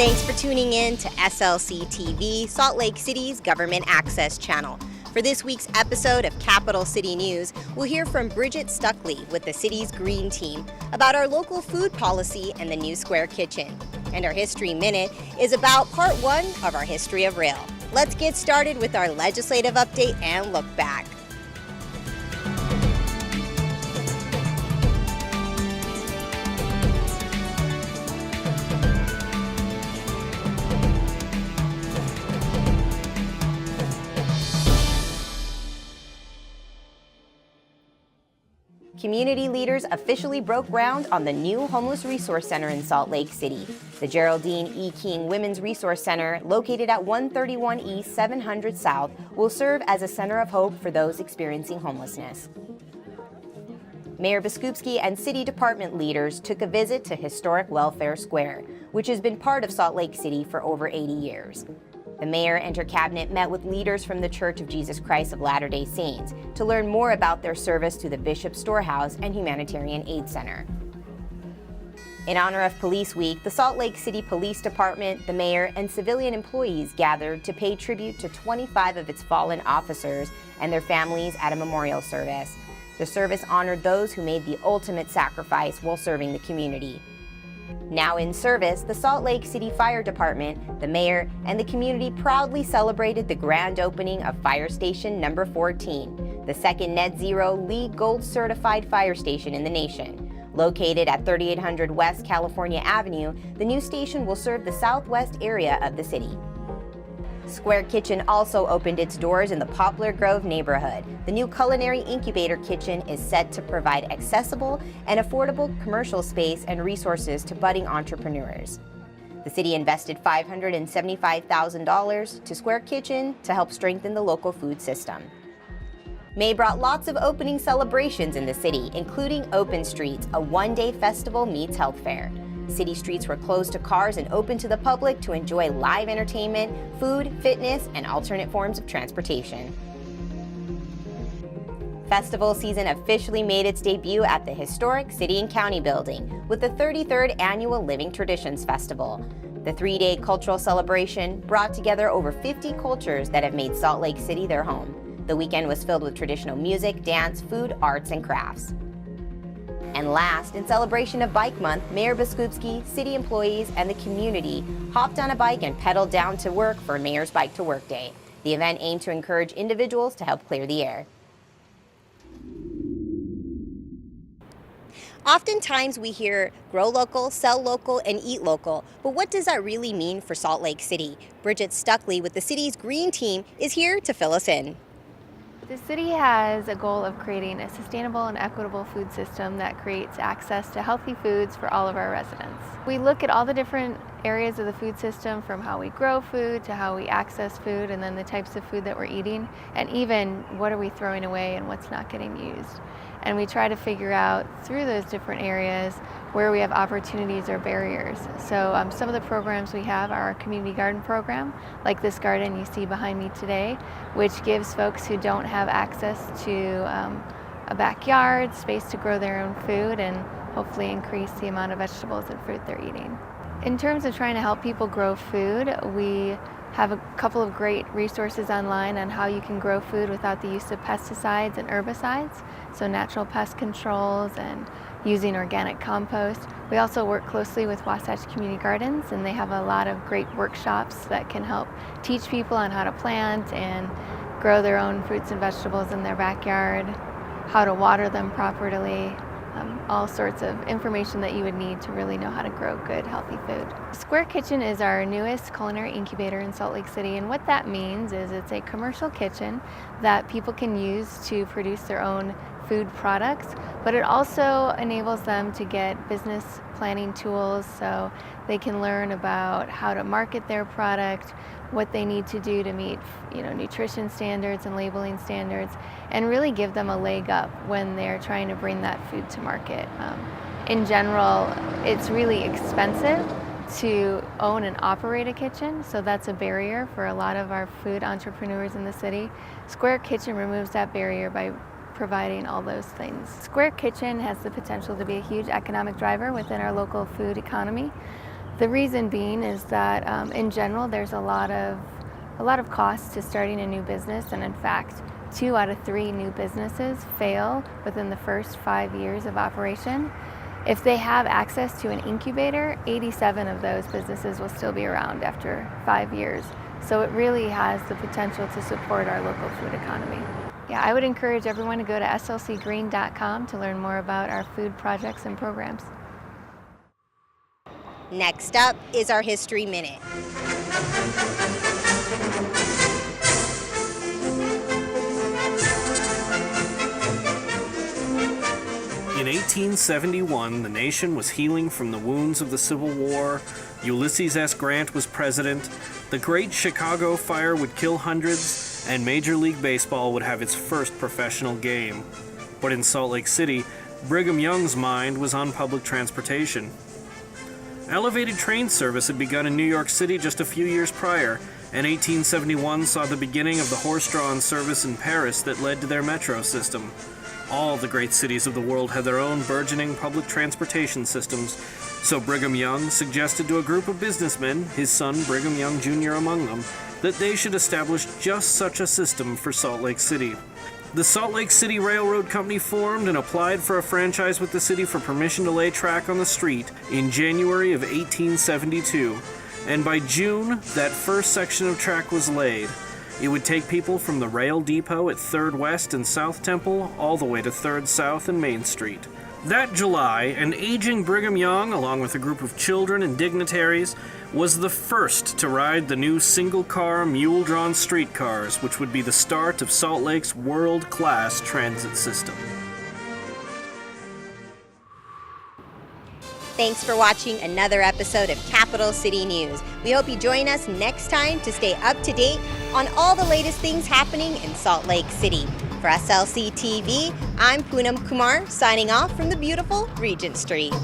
Thanks for tuning in to SLCtv, Salt Lake City's government access channel. For this week's episode of Capital City News, we'll hear from Bridget Stuchly with the city's Green Team about our local food policy and the new Square Kitchen. And our History Minute is about part one of our history of rail. Let's get started with our legislative update and look back. Community leaders officially broke ground on the new Homeless Resource Center in Salt Lake City. The Geraldine E. Women's Resource Center, located at 131 East 700 South, will serve as a center of hope for those experiencing homelessness. Mayor Biskupski and city department leaders took a visit to historic Welfare Square, which has been part of Salt Lake City for over 80 years. The mayor and her cabinet met with leaders from the Church of Jesus Christ of Latter-day Saints to learn more about their service to the Bishop Storehouse and Humanitarian Aid Center. In honor of Police Week, the Salt Lake City Police Department, the mayor, and civilian employees gathered to pay tribute to 25 of its fallen officers and their families at a memorial service. The service honored those who made the ultimate sacrifice while serving the community. Now in service, the Salt Lake City Fire Department, the mayor, and the community proudly celebrated the grand opening of Fire Station Number 14, the second Net Zero LEED Gold certified fire station in the nation. Located at 3800 West California Avenue, the new station will serve the southwest area of the city. Square Kitchen also opened its doors in the Poplar Grove neighborhood. The new culinary incubator kitchen is set to provide accessible and affordable commercial space and resources to budding entrepreneurs. The city invested $575,000 to Square Kitchen to help strengthen the local food system. May brought lots of opening celebrations in the city, including Open Streets, a one-day festival meets health fair. City streets were closed to cars and open to the public to enjoy live entertainment, food, fitness, and alternate forms of transportation. Festival season officially made its debut at the historic City and County Building with the 33rd Annual Living Traditions Festival. The three-day cultural celebration brought together over 50 cultures that have made Salt Lake City their home. The weekend was filled with traditional music, dance, food, arts, and crafts. And last, in celebration of Bike Month, Mayor Biskupski, city employees, and the community hopped on a bike and pedaled down to work for Mayor's Bike to Work Day. The event aimed to encourage individuals to help clear the air. Oftentimes we hear grow local, sell local, and eat local, but what does that really mean for Salt Lake City? Bridget Stuchly with the city's Green Team is here to fill us in. The city has a goal of creating a sustainable and equitable food system that creates access to healthy foods for all of our residents. We look at all the different areas of the food system, from how we grow food to how we access food, and then the types of food that we're eating, and even what are we throwing away and what's not getting used. And we try to figure out through those different areas where we have opportunities or barriers. So some of the programs we have are our community garden program, like this garden you see behind me today, which gives folks who don't have access to a backyard, space to grow their own food, and hopefully increase the amount of vegetables and fruit they're eating. In terms of trying to help people grow food, we have a couple of great resources online on how you can grow food without the use of pesticides and herbicides, so natural pest controls and using organic compost. We also work closely with Wasatch Community Gardens, and they have a lot of great workshops that can help teach people on how to plant and grow their own fruits and vegetables in their backyard, how to water them properly, all sorts of information that you would need to really know how to grow good, healthy food. Square Kitchen is our newest culinary incubator in Salt Lake City, and what that means is it's a commercial kitchen that people can use to produce their own food products, but it also enables them to get business planning tools so they can learn about how to market their product, what they need to do to meet, nutrition standards and labeling standards, and really give them a leg up when they're trying to bring that food to market. In general, it's really expensive to own and operate a kitchen, so that's a barrier for a lot of our food entrepreneurs in the city. Square Kitchen removes that barrier by providing all those things. Square Kitchen has the potential to be a huge economic driver within our local food economy. The reason being is that in general there's a lot of costs to starting a new business, and in fact 2 out of 3 new businesses fail within the first 5 years of operation. If they have access to an incubator, 87 of those businesses will still be around after 5 years. So it really has the potential to support our local food economy. Yeah, I would encourage everyone to go to SLCgreen.com to learn more about our food projects and programs. Next up is our History Minute. In 1871, the nation was healing from the wounds of the Civil War. Ulysses S. Grant was president. The Great Chicago Fire would kill hundreds, and Major League Baseball would have its first professional game. But in Salt Lake City, Brigham Young's mind was on public transportation. Elevated train service had begun in New York City just a few years prior, and 1871 saw the beginning of the horse-drawn service in Paris that led to their metro system. All the great cities of the world had their own burgeoning public transportation systems, so Brigham Young suggested to a group of businessmen, his son Brigham Young Jr. among them, that they should establish just such a system for Salt Lake City. The Salt Lake City Railroad Company formed and applied for a franchise with the city for permission to lay track on the street in January of 1872, and by June, that first section of track was laid. It would take people from the rail depot at 3rd West and South Temple all the way to 3rd South and Main Street. That July, an aging Brigham Young, along with a group of children and dignitaries, was the first to ride the new single-car, mule-drawn streetcars, which would be the start of Salt Lake's world-class transit system. Thanks for watching another episode of Capital City News. We hope you join us next time to stay up to date on all the latest things happening in Salt Lake City. For SLCTV, I'm Poonam Kumar, signing off from the beautiful Regent Street.